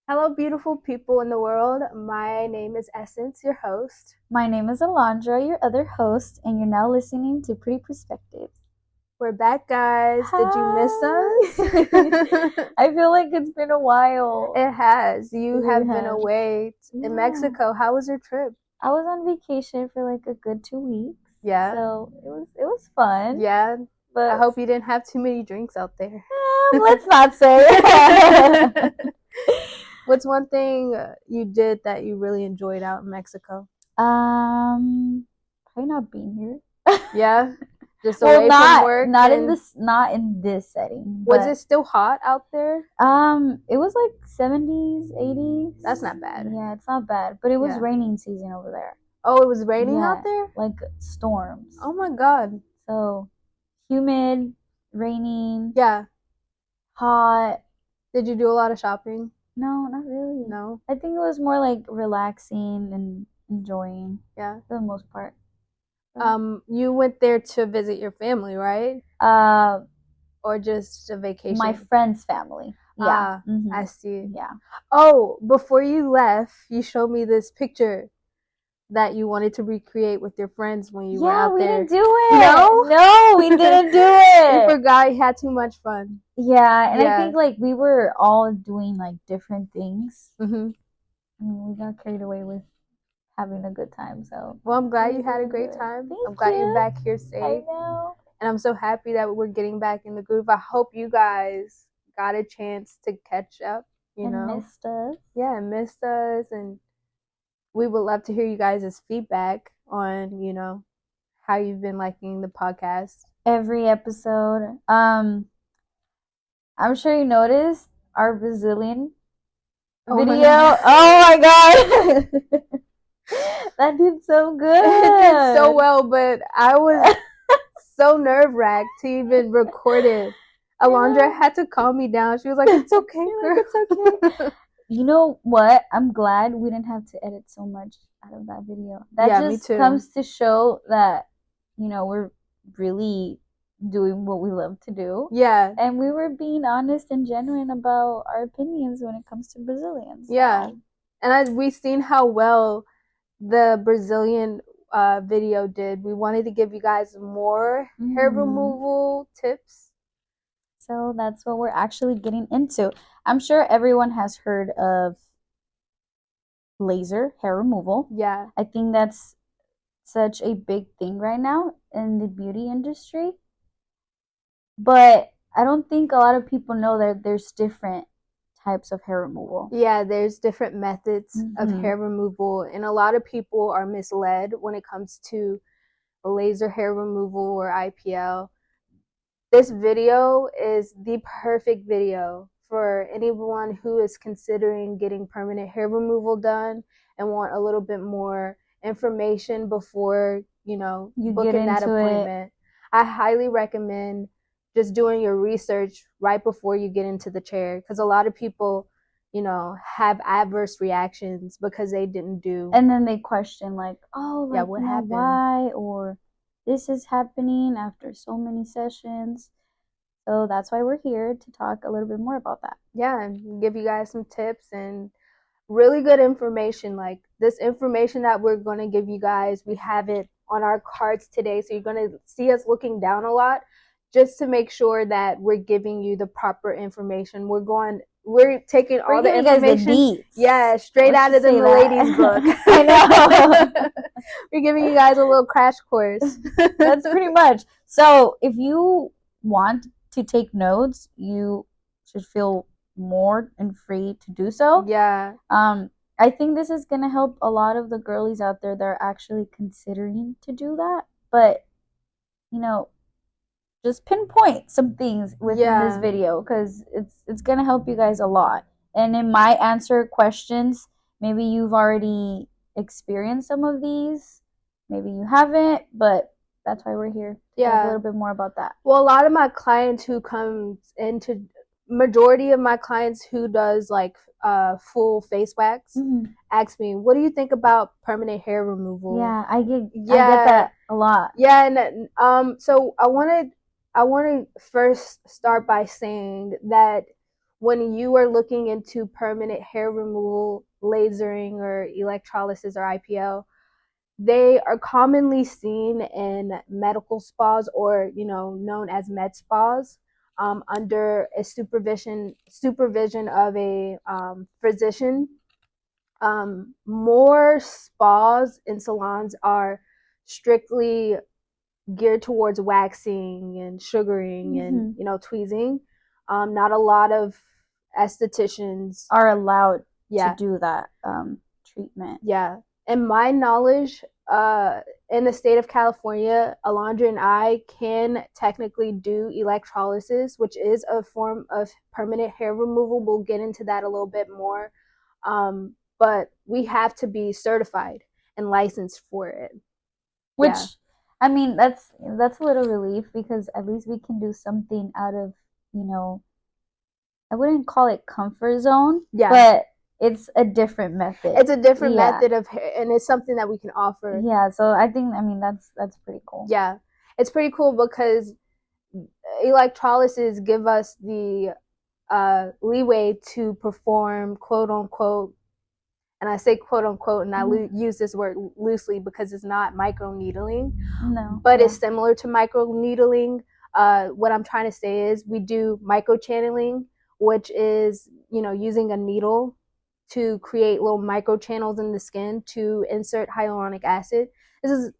Hello, beautiful people in the world. My name is Essence, your host. My name is Alondra, your other host, and you're now listening to Pretty Perspectives. We're back, guys. Did you miss us? Hi. I feel like it's been a while. It has. You It have really been has. away in Yeah. Mexico. How was your trip? I was on vacation for like a good 2 weeks. Yeah. So it was fun. Yeah. But I hope you didn't have too many drinks out there. let's not say. What's one thing you did that you really enjoyed out in Mexico? Probably not being here. Yeah. Just Well, away from work. not in this setting. Was but, it still hot out there? It was like 70s, 80s. That's not bad. Yeah, it's not bad. But it was Yeah. raining season over there. Oh, it was raining Yeah, out there? like storms. Oh my God. So humid, raining, Yeah. hot. Did you do a lot of shopping? No, not really. No. I think it was more like relaxing and enjoying Yeah. for the most part. You went there to visit your family, right? Or just a vacation? My friend's family. Yeah. I see. Yeah. Oh, before you left, you showed me this picture that you wanted to recreate with your friends when you were out there. Yeah, we didn't do it. No? No, we didn't do it. You forgot you had too much fun. Yeah, and Yeah. I think like we were all doing like different things. Mm-hmm. I mean, we got carried away with having a good time. So Well, I'm glad you had a great time. I'm glad you're back here safe. I know. And I'm so happy that we're getting back in the groove. I hope you guys got a chance to catch up, Missed us. Yeah, and missed us. And we would love to hear you guys' feedback on, how you've been liking the podcast. Every episode. I'm sure you noticed our Brazilian video. Oh my God. That did so good. It did so well, but I was so nerve-wracked to even record it. Alondra had to calm me down. She was like, "It's okay, girl. It's okay." You know what? I'm glad we didn't have to edit so much out of that video. That just comes to show that, we're really doing what we love to do. Yeah. And we were being honest and genuine about our opinions when it comes to Brazilians. Yeah. And we've seen how well the Brazilian video did. We wanted to give you guys more hair removal tips. So that's what we're actually getting into. I'm sure everyone has heard of laser hair removal. Yeah. I think that's such a big thing right now in the beauty industry. But I don't think a lot of people know that there's different types of hair removal. Yeah, there's different methods of hair removal, and a lot of people are misled when it comes to laser hair removal or IPL. This video is the perfect video for anyone who is considering getting permanent hair removal done and want a little bit more information before, you booking that appointment. I highly recommend just doing your research right before you get into the chair, because a lot of people, have adverse reactions because they didn't do. And then they question like, oh, like, yeah, what happened? Why? Or this is happening after so many sessions. So that's why we're here to talk a little bit more about that. Yeah, and give you guys some tips and really good information. Like this information that we're going to give you guys, we have it on our cards today. So you're going to see us looking down a lot just to make sure that we're giving you the proper information. We're taking all the information. Yeah, straight out of the ladies' book. I know. We're giving you guys a little crash course. That's pretty much. So if you want to take notes, you should feel more and free to do so. Yeah. I think this is gonna help a lot of the girlies out there that are actually considering to do that. But just pinpoint some things within this video, because it's gonna help you guys a lot, and it might answer questions. Maybe you've already experienced some of these, maybe you haven't, but that's why we're here to talk a little bit more about that. Well, a lot of my clients who comes into majority of my clients who does like full face wax ask me, what do you think about permanent hair removal? Yeah, I get that a lot. Yeah, and so I want to first start by saying that when you are looking into permanent hair removal, lasering, or electrolysis or IPL, they are commonly seen in medical spas, or known as med spas, under a supervision of a physician. More spas and salons are strictly geared towards waxing and sugaring and tweezing. Not a lot of estheticians are allowed to do that treatment. Yeah. In my knowledge, in the state of California, Alondra and I can technically do electrolysis, which is a form of permanent hair removal. We'll get into that a little bit more. But we have to be certified and licensed for it. Which, I mean, that's a little relief, because at least we can do something out of, I wouldn't call it comfort zone, but it's a different method. It's a different method of hair, and it's something that we can offer. Yeah, so I think, that's pretty cool. Yeah, it's pretty cool because electrolysis give us the leeway to perform, quote unquote, and I say quote unquote, and I use this word loosely because it's not microneedling. No. But it's similar to microneedling. What I'm trying to say is we do microchanneling, which is, using a needle to create little microchannels in the skin to insert hyaluronic acid. This is,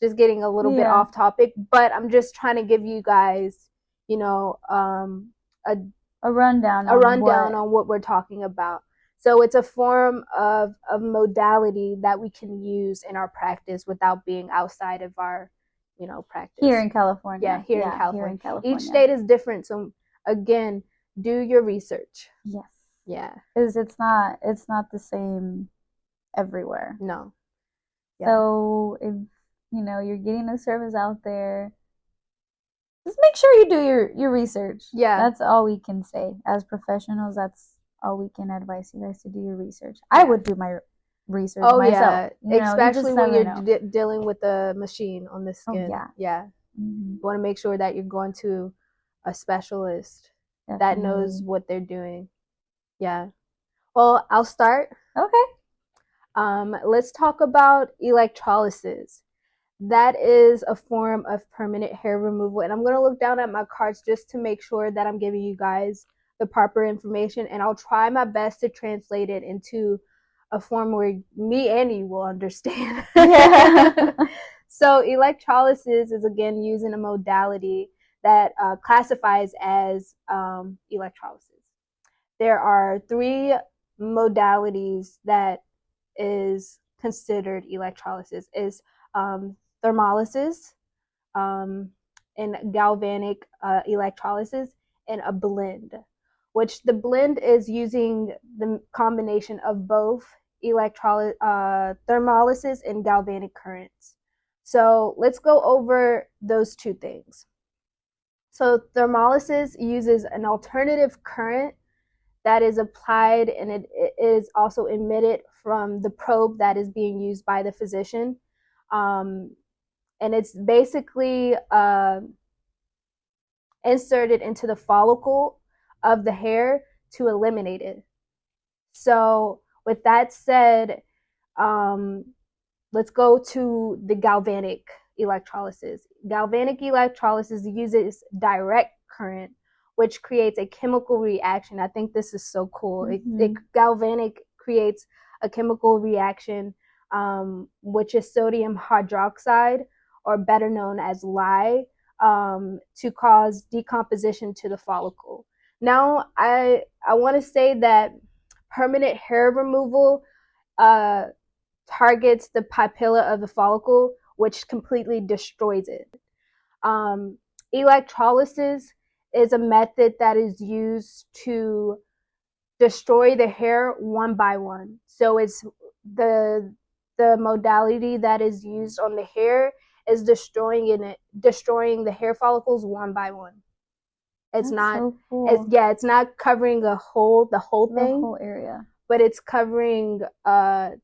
just getting a little bit off topic, but I'm just trying to give you guys, a rundown on what we're talking about. So it's a form of modality that we can use in our practice without being outside of our, practice. Here in California. Yeah, here in California. Each state is different. So again, do your research. Yes. Yeah. Because it's not the same everywhere. No. Yeah. So if you're getting a service out there, just make sure you do your research. Yeah. That's all we can say. As professionals, that's all we can advise you guys to do your research. I would do my research myself. Especially when you're dealing with a machine on the skin. Oh, yeah. You want to make sure that you're going to a specialist that knows what they're doing. Yeah. Well, I'll start. Okay. Let's talk about electrolysis. That is a form of permanent hair removal. And I'm going to look down at my cards just to make sure that I'm giving you guys the proper information. And I'll try my best to translate it into a form where me and you will understand. So electrolysis is, again, using a modality that classifies as electrolysis. There are 3 modalities that is considered electrolysis. Is thermolysis, and galvanic electrolysis, and a blend, which the blend is using the combination of both thermolysis and galvanic currents. So let's go over those 2 things. So thermolysis uses an alternative current that is applied, and it is also emitted from the probe that is being used by the physician. And it's basically inserted into the follicle of the hair to eliminate it. So with that said, let's go to the galvanic electrolysis. Galvanic electrolysis uses direct current, which creates a chemical reaction. I think this is so cool. Galvanic creates a chemical reaction, which is sodium hydroxide, or better known as lye, to cause decomposition to the follicle. Now, I want to say that permanent hair removal targets the papilla of the follicle, which completely destroys it. Electrolysis is a method that is used to destroy the hair one by one. So it's the modality that is used on the hair is destroying the hair follicles one by one. It's not so cool. It's not covering the whole thing, the whole area, but it's covering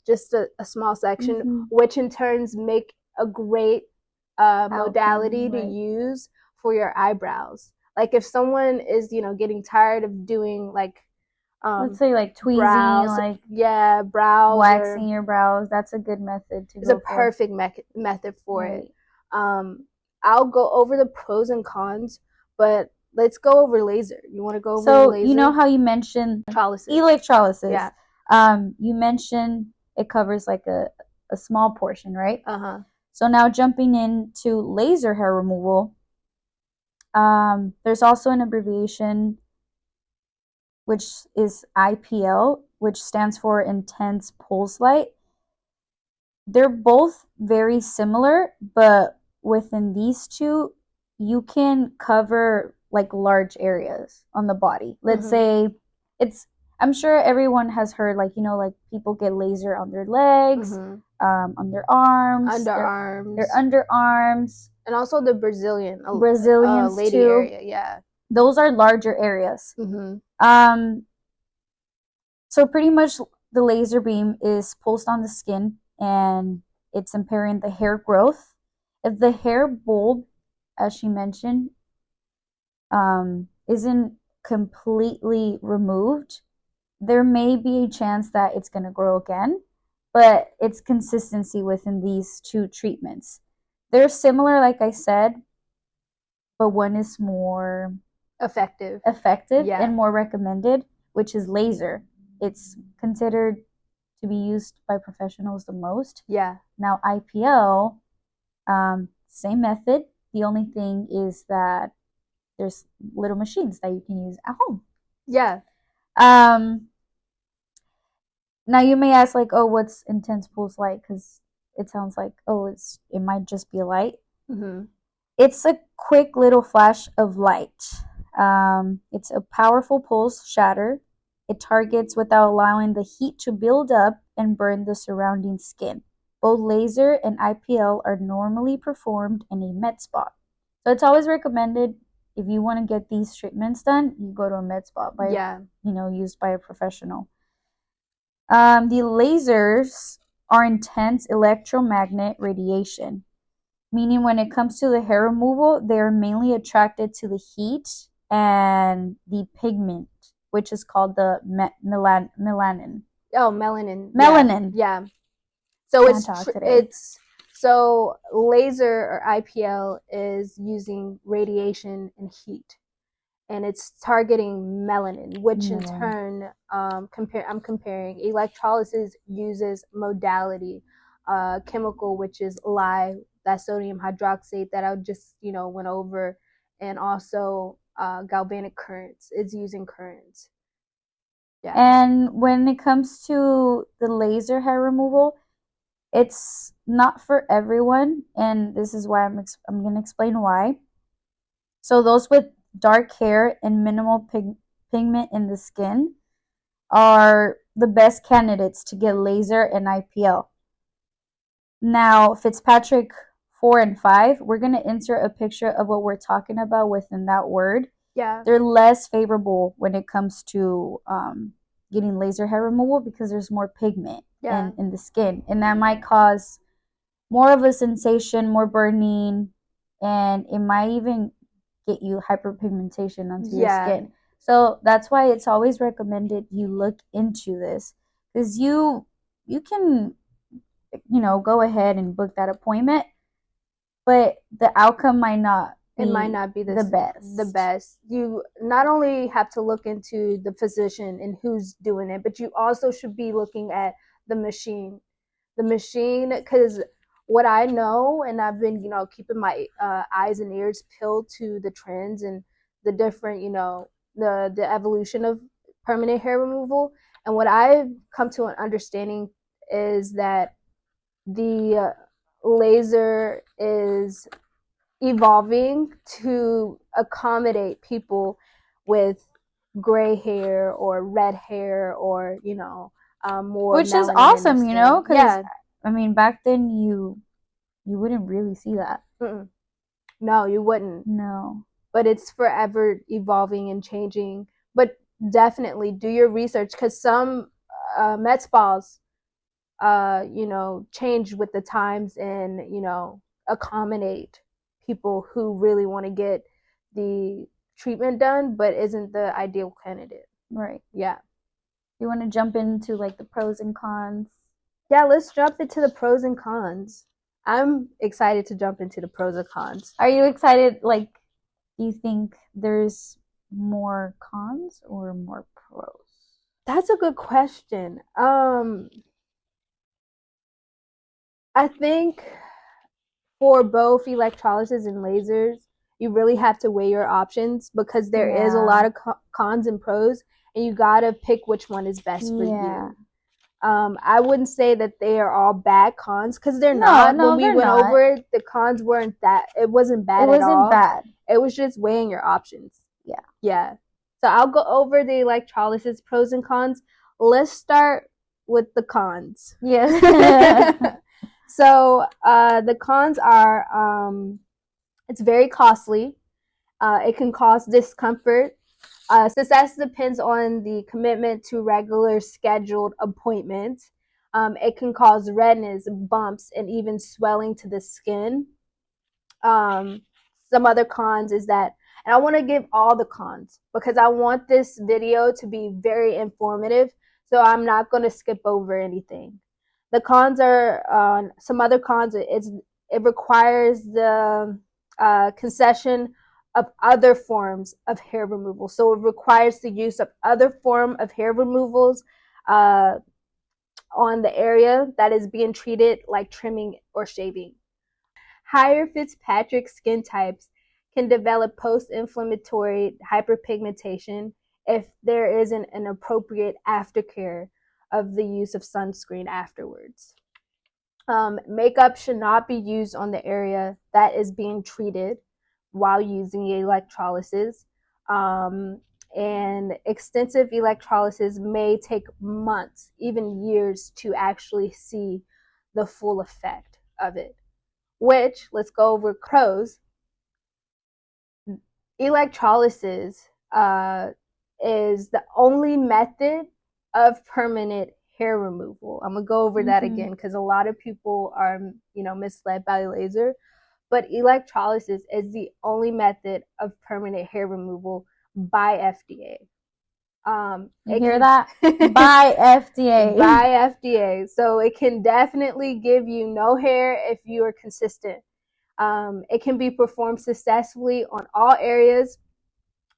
just a small section, which in turns make a great modality to use for your eyebrows. Like if someone is, getting tired of doing like let's say like tweezing, brows, like brows, waxing your brows. That's a good method to it's go a perfect method for right. it. I'll go over the pros and cons, but let's go over laser. You want to go over laser? So you know how you mentioned electrolysis. Yeah. You mentioned it covers like a small portion, right? Uh-huh. So now jumping into laser hair removal, there's also an abbreviation which is IPL, which stands for intense pulse light. They're both very similar, but within these two, you can cover like large areas on the body. Let's say I'm sure everyone has heard like, like people get laser on their legs, on their arms, underarms, their underarms, and also the Brazilians lady too. Area. Yeah, those are larger areas. So pretty much the laser beam is pulsed on the skin and it's impairing the hair growth. If the hair bulb, as she mentioned, isn't completely removed, there may be a chance that it's going to grow again, but it's consistency within these two treatments. They're similar, like I said, but one is more effective and more recommended, which is laser. It's considered to be used by professionals the most. Yeah. Now IPL, same method. The only thing is that there's little machines that you can use at home. Yeah. Now you may ask like, oh, what's intense pulse light? Because it sounds like, oh, it might just be a light. It's a quick little flash of light. It's a powerful pulse shatter. It targets without allowing the heat to build up and burn the surrounding skin. Both laser and IPL are normally performed in a med spa. So it's always recommended if you want to get these treatments done, you go to a med spa used by a professional. The lasers are intense electromagnet radiation, meaning when it comes to the hair removal, they are mainly attracted to the heat and the pigment, which is called the melanin. Oh, melanin. Melanin. Yeah. So so laser or IPL is using radiation and heat, and it's targeting melanin, which in turn, I'm comparing electrolysis uses modality, chemical, which is lye, that sodium hydroxide that I just went over, and also galvanic currents. It's using currents. Yeah. And when it comes to the laser hair removal, it's not for everyone, and this is why I'm going to explain why. So those with dark hair and minimal pigment in the skin are the best candidates to get laser and IPL. Now, Fitzpatrick 4 and 5, we're going to insert a picture of what we're talking about within that word. Yeah. They're less favorable when it comes to getting laser hair removal because there's more pigment in the skin. And that might cause more of a sensation, more burning, and it might even get you hyperpigmentation onto your skin. So that's why it's always recommended you look into this, because you can go ahead and book that appointment, but the outcome might not be the best. You not only have to look into the physician and who's doing it, but you also should be looking at the machine, because what I know, and I've been keeping my eyes and ears peeled to the trends and the different the evolution of permanent hair removal, and what I've come to an understanding is that the laser is evolving to accommodate people with gray hair or red hair or more, which is awesome, because I mean back then you wouldn't really see that. No, you wouldn't. No, but it's forever evolving and changing. But definitely do your research, because some med spas change with the times and accommodate people who really want to get the treatment done, but isn't the ideal candidate. Right. Yeah. You want to jump into like the pros and cons? Yeah, let's jump into the pros and cons. I'm excited to jump into the pros and cons. Are you excited? Like, do you think there's more cons or more pros? That's a good question. I think for both electrolysis and lasers, you really have to weigh your options because there is a lot of cons and pros, and you gotta pick which one is best for you. I wouldn't say that they are all bad cons because they're not. When we went over it, the cons weren't that. It wasn't bad at all. It wasn't bad. It was just weighing your options. Yeah. Yeah. So I'll go over the electrolysis pros and cons. Let's start with the cons. Yeah. So the cons are it's very costly. It can cause discomfort. Success depends on the commitment to regular scheduled appointments. It can cause redness, bumps, and even swelling to the skin. Some other cons is that, and I want to give all the cons because I want this video to be very informative, so I'm not going to skip over anything. The cons are, some other cons, it requires the concession of other forms of hair removal. So it requires the use of other form of hair removals on the area that is being treated, like trimming or shaving. Higher Fitzpatrick skin types can develop post-inflammatory hyperpigmentation if there isn't an appropriate aftercare of the use of sunscreen afterwards. Makeup should not be used on the area that is being treated while using electrolysis. And extensive electrolysis may take months, even years, to actually see the full effect of it. Which, let's go over pros. Electrolysis is the only method of permanent hair removal. I'm gonna go over that again because a lot of people are, misled by laser. But electrolysis is the only method of permanent hair removal by FDA. You hear that? By FDA. By FDA. So it can definitely give you no hair if you are consistent. It can be performed successfully on all areas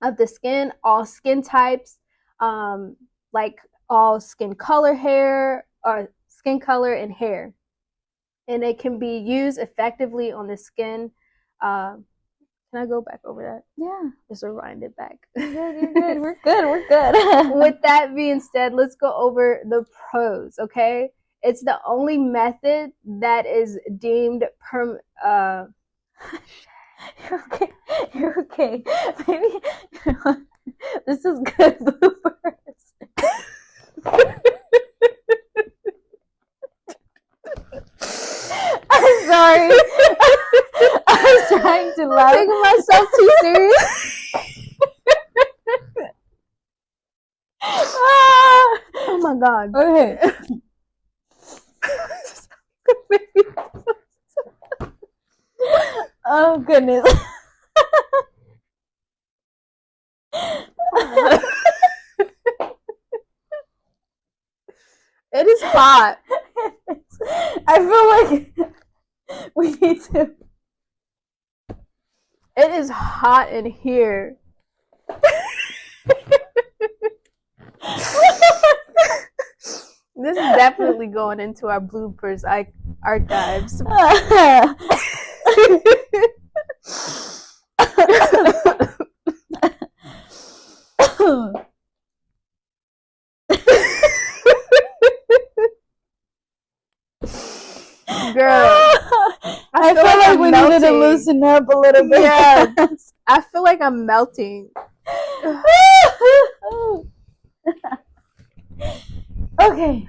of the skin, all skin types, like all skin color hair or skin color and hair. And it can be used effectively on the skin. Can I go back over that? Yeah. Just rewind it back. You're good. We're good. With that being said, let's go over the pros, okay? It's the only method that is deemed You're okay. Maybe this is good bloopers. I'm sorry. I was trying to laugh. Taking myself too serious. Oh my god. Okay. Oh goodness. It is hot. I feel like we need to. It is hot in here. This is definitely going into our bloopers archives. Girl, I feel like we needed to loosen up a little bit. Yeah, I feel like I'm melting. Okay,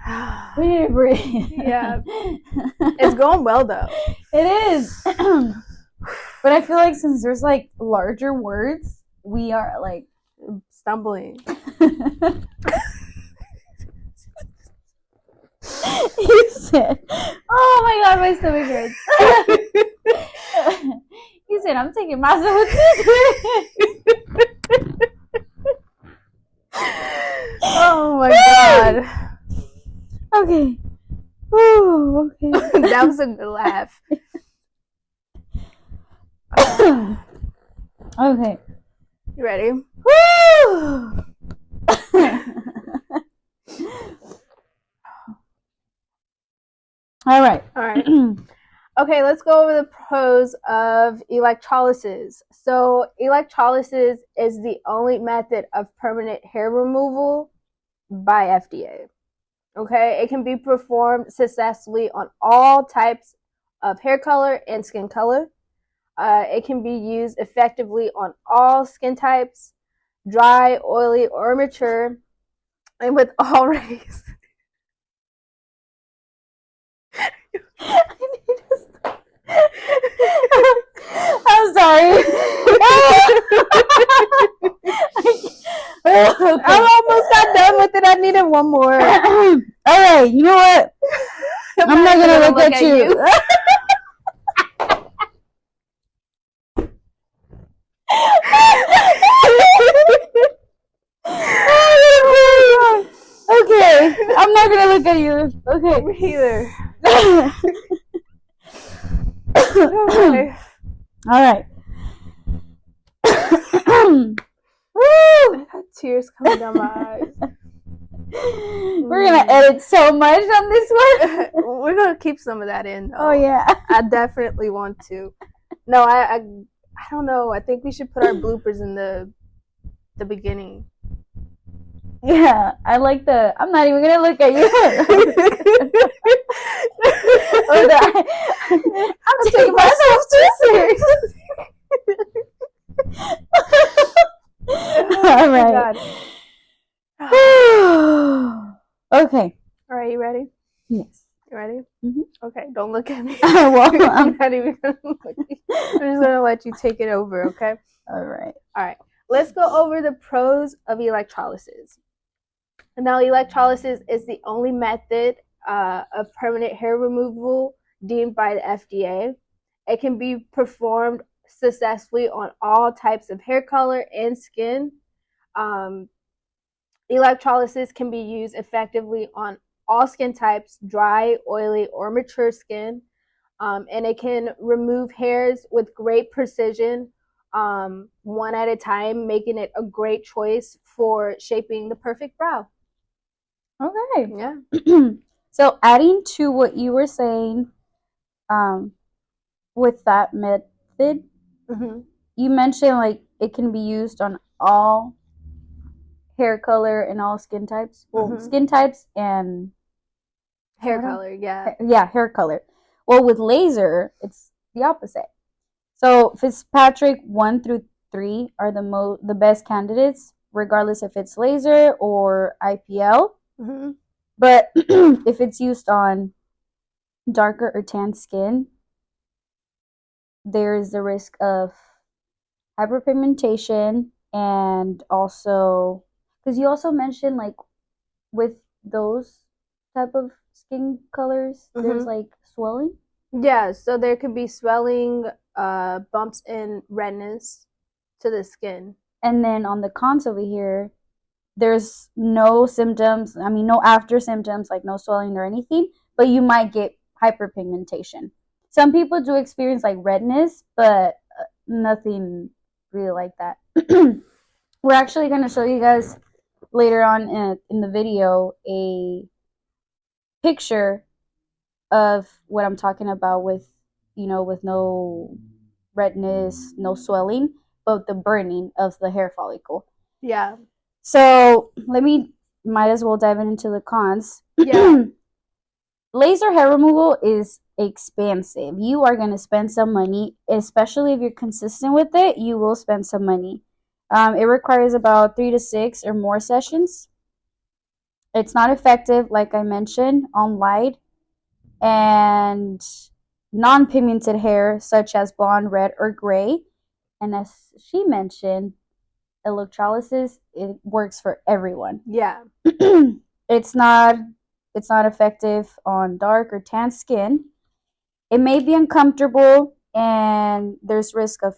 we need to breathe. Yeah, it's going well though. It is, but I feel like since there's like larger words, we are like stumbling. You said, "Oh my god, my stomach hurts." You said, "I'm taking myself with this." Oh my god. Okay. Ooh, okay. That was a good laugh. Okay. You ready? Woo! All right. Okay, let's go over the pros of electrolysis. So, electrolysis is the only method of permanent hair removal by FDA. Okay, it can be performed successfully on all types of hair color and skin color. It can be used effectively on all skin types, dry, oily, or mature, and with all race. I'm sorry. I almost got done with it. I needed one more. All right, you know what? I'm not gonna look at you. Okay, I'm not gonna look at you. Okay. Me either. Okay. All right. Woo! I got tears coming down my eyes. We're gonna edit so much on this one. We're gonna keep some of that in. Though. Oh yeah. I definitely want to. No, I don't know. I think we should put our bloopers in the beginning. Yeah, I like the. I'm not even gonna look at you. I'm taking myself too serious. All right. Okay. All right, you ready? Yes. You ready? Mm-hmm. Okay, don't look at me. Well, I'm not even gonna look at you. I'm just gonna let you take it over, okay? All right. All right. Let's go over the pros of electrolysis. Now, electrolysis is the only method of permanent hair removal deemed by the FDA. It can be performed successfully on all types of hair color and skin. Electrolysis can be used effectively on all skin types, dry, oily, or mature skin. And it can remove hairs with great precision, one at a time, making it a great choice for shaping the perfect brow. Okay. Yeah. So adding to what you were saying, with that method, you mentioned like it can be used on all hair color and all skin types. Well, skin types and hair color, yeah. Yeah, hair color. Well, with laser, it's the opposite. So Fitzpatrick 1 through 3 are the best candidates, regardless if it's laser or IPL. But if it's used on darker or tan skin, there is the risk of hyperpigmentation, and also because you also mentioned like with those type of skin colors, there's like swelling. Yeah, so there could be swelling, bumps, and redness to the skin. And then on the cons over here, there's no symptoms. I mean, no after symptoms, like no swelling or anything, but you might get hyperpigmentation. Some people do experience like redness, but nothing really like that. We're actually going to show you guys later on in the video a picture of what I'm talking about with, with no redness, no swelling, but the burning of the hair follicle. Yeah. So might as well dive into the cons. Yeah. Laser hair removal is expensive. You are going to spend some money, especially if you're consistent with it. You will spend some money. It requires about 3 to 6 or more sessions. It's not effective, like I mentioned, on light and non-pigmented hair, such as blonde, red, or gray. And as she mentioned, electrolysis, it works for everyone. Yeah. It's not effective on dark or tan skin. It may be uncomfortable, and there's risk of,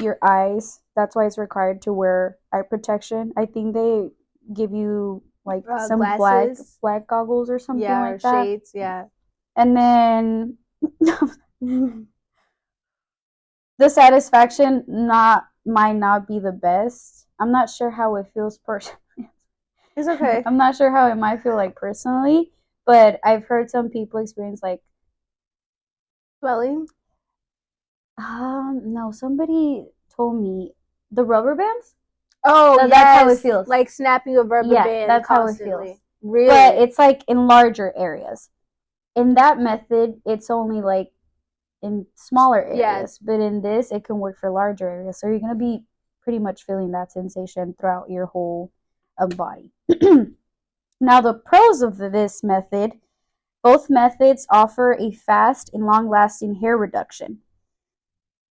your eyes. That's why it's required to wear eye protection. I think they give you like some glasses. black goggles or something like that. Shades, yeah. And then the satisfaction might not be the best. I'm not sure how it feels personally. It's okay. I'm not sure how it might feel like personally, but I've heard some people experience like swelling. No, somebody told me the rubber bands. Oh, yes. That's how it feels. Like snapping a rubber band. That's constantly. How it feels. Really? But it's like in larger areas. In that method, it's only like in smaller areas. Yes. But in this, it can work for larger areas. So you're going to be pretty much feeling that sensation throughout your whole body. Now, the pros of this method, both methods offer a fast and long-lasting hair reduction.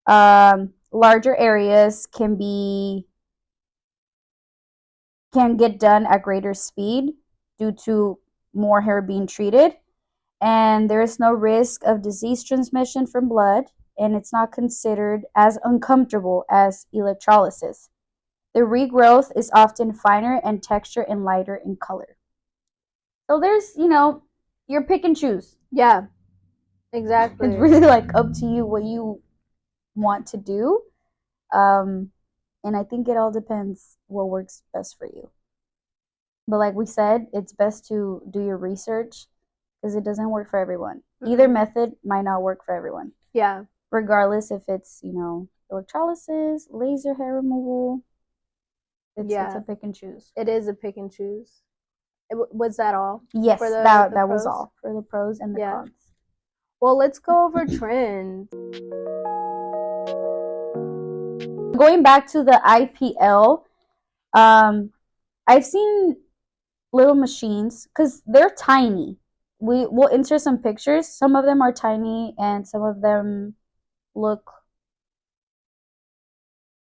Larger areas can get done at greater speed due to more hair being treated, and there is no risk of disease transmission from blood, and it's not considered as uncomfortable as electrolysis. The regrowth is often finer in texture and lighter in color. So there's, you're pick and choose. Yeah, exactly. It's really like up to you what you want to do. And I think it all depends what works best for you. But like we said, it's best to do your research because it doesn't work for everyone. Mm-hmm. Either method might not work for everyone. Yeah. Regardless if it's, electrolysis, laser hair removal. It's a pick and choose. It is a pick and choose. Was that all? Yes, that was all for the pros and the cons. Well, let's go over trends. Going back to the IPL, I've seen little machines because they're tiny. We'll insert some pictures. Some of them are tiny and some of them look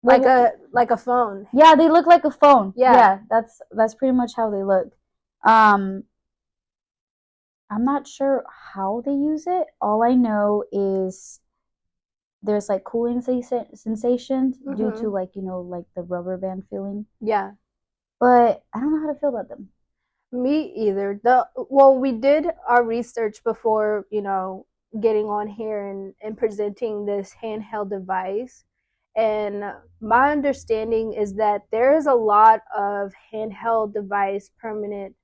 like a phone. Yeah, they look like a phone. Yeah, that's pretty much how they look. I'm not sure how they use it. All I know is there's like cooling sensations due to like the rubber band feeling. Yeah. But I don't know how to feel about them. Me either. We did our research before, getting on here and presenting this handheld device. And my understanding is that there is a lot of handheld device permanent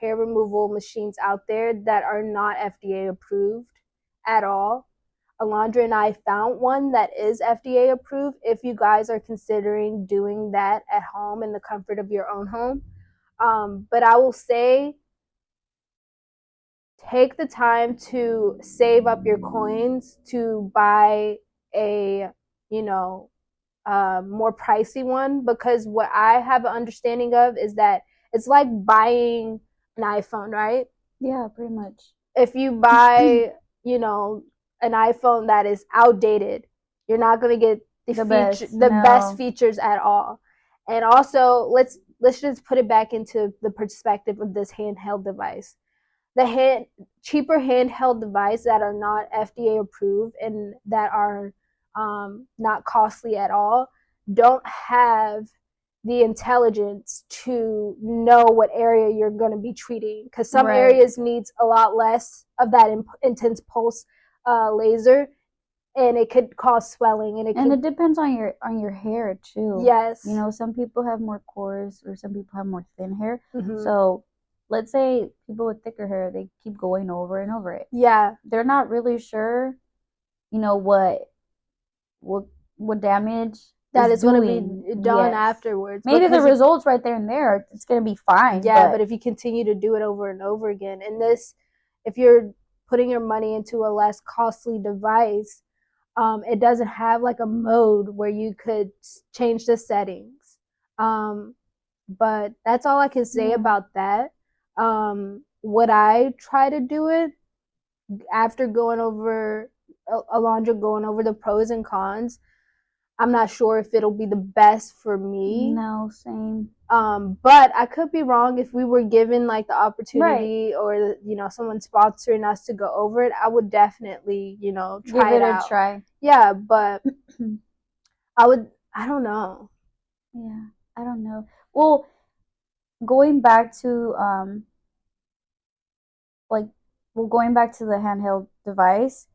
hair removal machines out there that are not FDA approved at all. Alondra and I found one that is FDA approved if you guys are considering doing that at home in the comfort of your own home. But I will say, take the time to save up your coins to buy a, more pricey one, because what I have an understanding of is that it's like buying an iPhone, right? Yeah, pretty much. If you buy, an iPhone that is outdated, you're not going to get the best features at all. And also, let's just put it back into the perspective of this handheld device. The cheaper handheld device that are not FDA approved and that are not costly at all don't have the intelligence to know what area you're going to be treating, because some areas needs a lot less of that intense pulse laser, and it could cause swelling, and it depends on your hair too. Yes. Some people have more coarse or some people have more thin hair. Mm-hmm. So let's say people with thicker hair, they keep going over and over it. Yeah. They're not really sure, what damage that is going to be done afterwards. Maybe the results right there and there, it's going to be fine. Yeah, but if you continue to do it over and over again, and if you're putting your money into a less costly device, it doesn't have like a mode where you could change the settings. But that's all I can say about that. Would I try to do it after Alondra going over the pros and cons? I'm not sure if it'll be the best for me. No, same. But I could be wrong. If we were given like the opportunity or someone sponsoring us to go over it, I would definitely try it out. A try. Yeah, but I don't know. Yeah, I don't know. Well, going back to going back to the handheld device,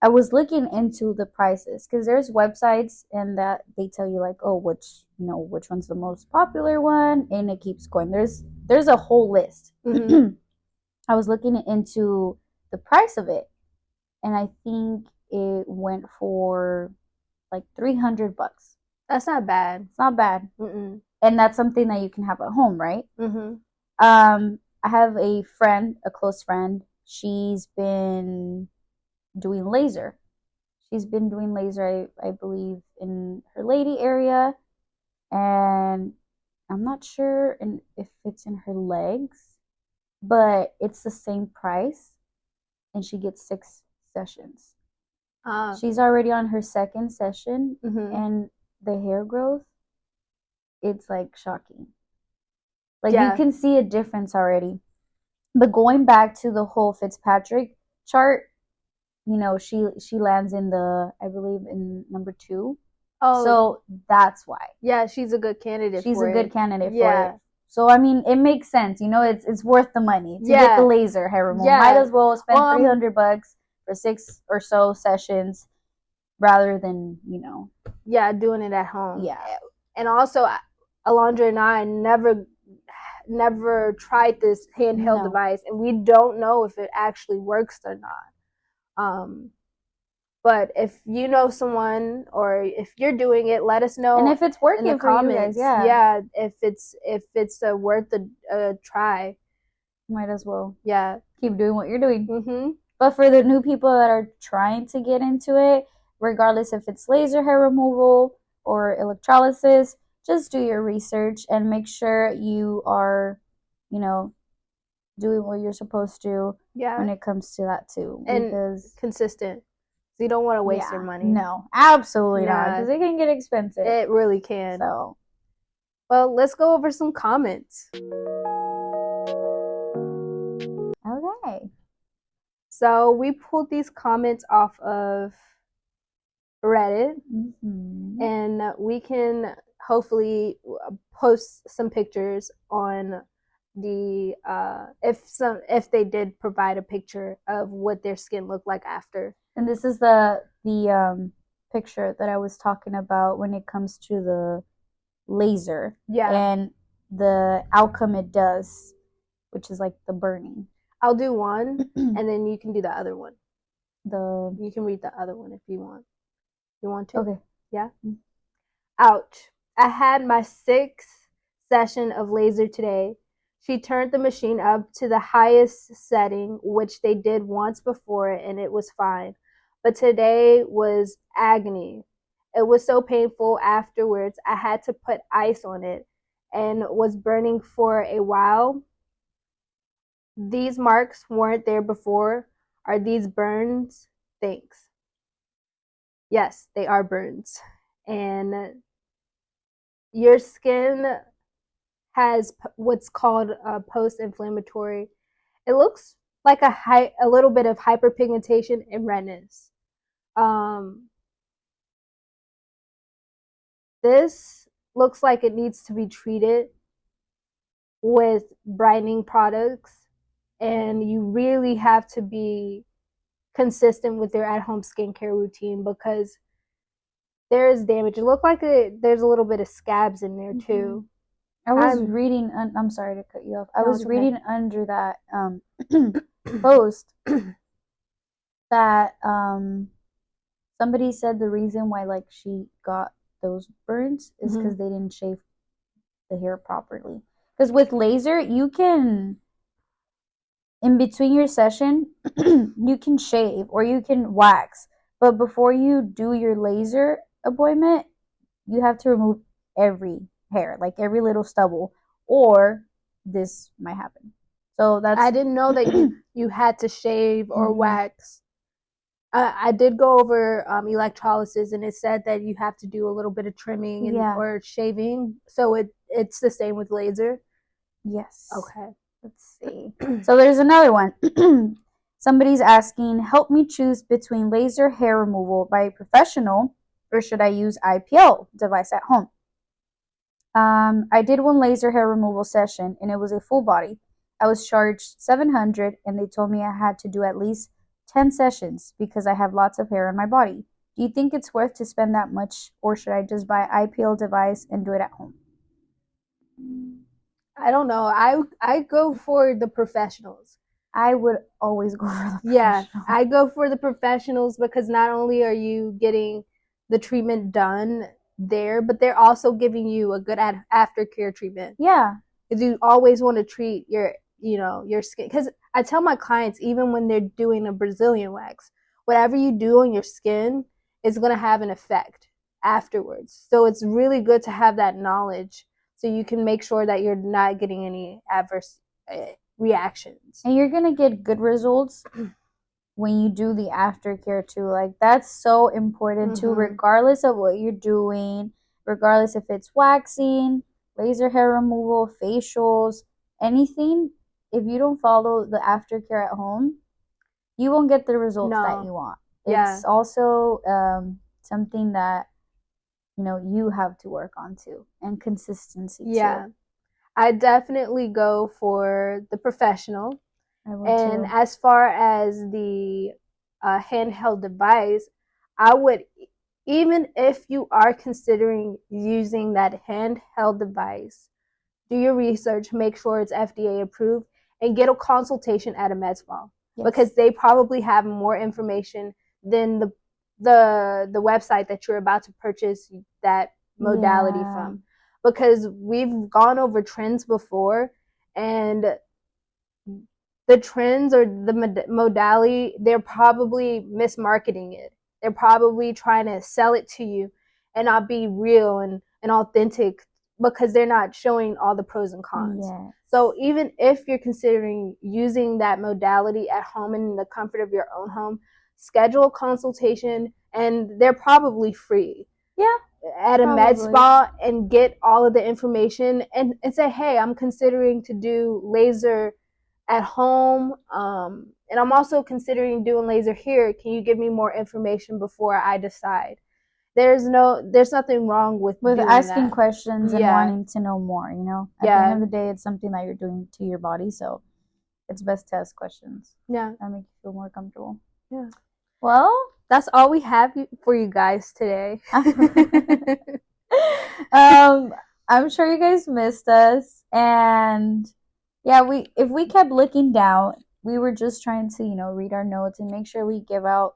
I was looking into the prices because there's websites and that they tell you like, oh, which one's the most popular one, and it keeps going. There's a whole list. Mm-hmm. I was looking into the price of it, and I think it went for like $300. That's not bad. It's not bad. Mm-mm. And that's something that you can have at home, right? Mm-hmm. I have a friend, a close friend. She's been doing laser. She's been doing laser, I believe, in her lady area, and I'm not sure if it's in her legs, but it's the same price, and she gets 6 sessions. She's already on her second session, and the hair growth, it's like shocking. Like you can see a difference already. But going back to the whole Fitzpatrick chart, you know, she lands in I believe in number 2. Oh, so that's why. Yeah, she's a good candidate. She's a good candidate for it. So I mean, it makes sense. You know, it's worth the money to get the laser hair removal. Might as well spend $300 for 6 or so sessions rather than, you know. Yeah, doing it at home. Yeah. And also, Alondra and I never tried this handheld device, and we don't know if it actually works or not. But if you know someone or if you're doing it, let us know. And if it's working in the comments, you guys, yeah, if it's worth a try, might as well. Yeah, keep doing what you're doing. Mm-hmm. But for the new people that are trying to get into it, regardless if it's laser hair removal or electrolysis, just do your research and make sure you are, you know, doing what you're supposed to when it comes to that too. And because consistent. So you don't want to waste your money. No, absolutely not, because it can get expensive. It really can. So, well, let's go over some comments. Okay. So we pulled these comments off of Reddit, and we can hopefully post some pictures on the if they did provide a picture of what their skin looked like after. And this is the picture that I was talking about when it comes to the laser. Yeah. And the outcome it does, which is like the burning. I'll do one, and then you can do the other one. You can read the other one if you want. You want to? Okay. Yeah. Ouch. I had my 6th session of laser today. She turned the machine up to the highest setting, which they did once before, and it was fine. But today was agony. It was so painful afterwards. I had to put ice on it and was burning for a while. These marks weren't there before. Are these burns? Thanks. Yes, they are burns. And your skin has what's called post-inflammatory. It looks like a little bit of hyperpigmentation and redness. This looks like it needs to be treated with brightening products, and you really have to be consistent with your at-home skincare routine because there is damage. It looks like there's a little bit of scabs in there too. I was reading. I'm sorry to cut you off. I was reading under that post that somebody said the reason why like she got those burns is because they didn't shave the hair properly. Because with laser, you can, in between your session, you can shave or you can wax. But before you do your laser appointment, you have to remove every hair, like every little stubble, or this might happen. So I didn't know that you had to shave or wax. I did go over electrolysis, and it said that you have to do a little bit of trimming or shaving. So it's the same with laser. Yes. Okay. Let's see. So there's another one. Somebody's asking, help me choose between laser hair removal by a professional or should I use IPL device at home? I did one laser hair removal session, and it was a full body. I was charged $700, and they told me I had to do at least 10 sessions because I have lots of hair on my body. Do you think it's worth to spend that much, or should I just buy an IPL device and do it at home? I don't know. I go for the professionals. I would always go for the professionals. Yeah, I go for the professionals because not only are you getting the treatment done there, but they're also giving you a good aftercare treatment. Yeah. Because you always want to treat your skin. Because I tell my clients, even when they're doing a Brazilian wax, whatever you do on your skin is going to have an effect afterwards. So it's really good to have that knowledge so you can make sure that you're not getting any adverse reactions. And you're going to get good results when you do the aftercare too. Like, that's so important too, regardless of what you're doing, regardless if it's waxing, laser hair removal, facials, anything. If you don't follow the aftercare at home, you won't get the results that you want. It's also something that you have to work on too, and consistency too. I definitely go for the professional. And too. As far as the handheld device, I would, even if you are considering using that handheld device, do your research, make sure it's FDA approved, and get a consultation at a med spa. Yes. Because they probably have more information than the website that you're about to purchase that modality from. Because we've gone over trends before, and the trends or the modality, they're probably mismarketing it. They're probably trying to sell it to you and not be real and authentic, because they're not showing all the pros and cons. Yes. So even if you're considering using that modality at home in the comfort of your own home, schedule a consultation, and they're probably free. Yeah. At a med spa, and get all of the information and say, hey, I'm considering to do laser at home, and I'm also considering doing laser here. Can you give me more information before I decide? There's nothing wrong with asking questions and wanting to know more, At the end of the day, it's something that you're doing to your body, so it's best to ask questions. Yeah. That makes you feel more comfortable. Yeah. Well, that's all we have for you guys today. I'm sure you guys missed us, and if we kept looking down, we were just trying to, read our notes and make sure we give out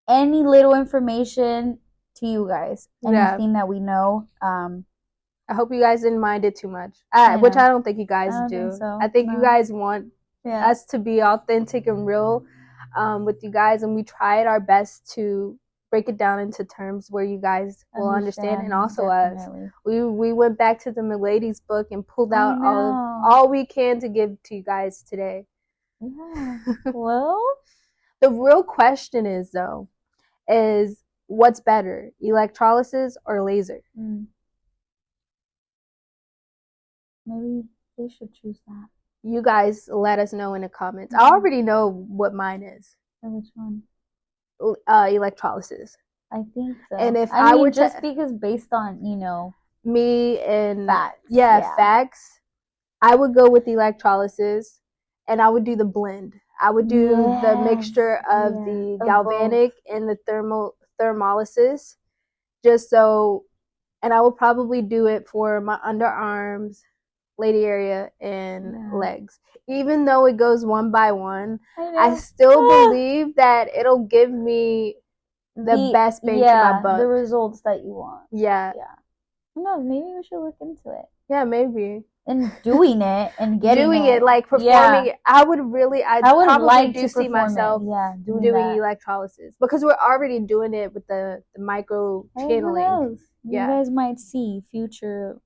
any little information to you guys, anything that we know. I hope you guys didn't mind it too much, which I don't think you guys do. Think so. I think you guys want us to be authentic and real with you guys, and we tried our best to break it down into terms where you guys will understand, and also definitely. Us. We went back to the Milady's book and pulled out all we can to give to you guys today. Yeah. Well, the real question is what's better, electrolysis or laser? Maybe they should choose that. You guys let us know in the comments. I already know what mine is. Which one? Electrolysis. I think so. And if I were just because based on me and facts. Facts, I would go with electrolysis, and I would do the blend. I would do the mixture of the galvanic and the thermolysis, and I would probably do it for my underarms, lady area, and legs. Even though it goes one by one, I still believe that it'll give me the best bang for my buck. The results that you want. Yeah. Who knows? Maybe we should look into it. Yeah, maybe. And doing it and getting it, like performing it. I would probably see myself doing electrolysis, because we're already doing it with the micro channeling. You guys might see future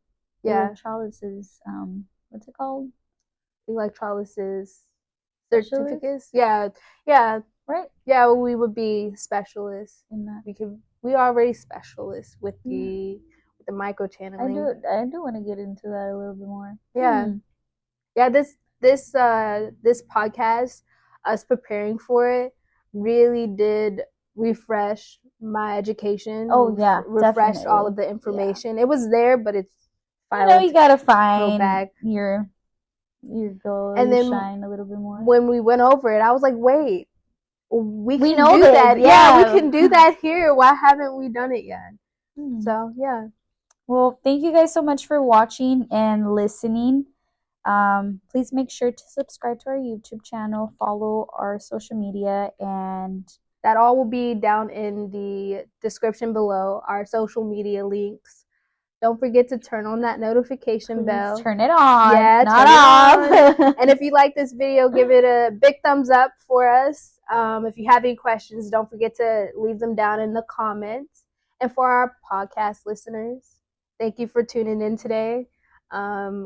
electrolysis. What's it called? Electrolysis certificates. Yeah. Right. Yeah, we would be specialists in that. We are already specialists with the micro channeling. I do want to get into that a little bit more. Yeah. Yeah, this podcast, us preparing for it, really did refresh my education. Oh yeah, refreshed definitely. all of the information. It was there, but it's you gotta find back. your goal and then shine a little bit more. When we went over it, I was like, wait, we can know do this. that. Yeah, we can do that here. Why haven't we done it yet? So yeah. Well, thank you guys so much for watching and listening. Please make sure to subscribe to our YouTube channel, follow our social media, and that all will be down in the description below, our social media links. Don't forget to turn on that notification bell. Turn it on. Yeah, not off. And if you like this video, give it a big thumbs up for us. If you have any questions, don't forget to leave them down in the comments. And for our podcast listeners, thank you for tuning in today.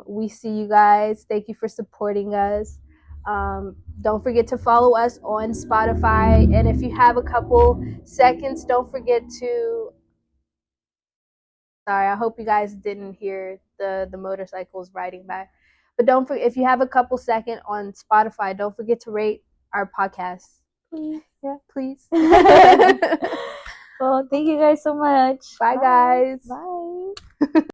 We see you guys. Thank you for supporting us. Don't forget to follow us on Spotify. And if you have a couple seconds, don't forget to... Sorry, I hope you guys didn't hear the motorcycles riding by. But don't forget, if you have a couple seconds on Spotify, don't forget to rate our podcast. Please. Yeah, please. Well, thank you guys so much. Bye, guys. Bye.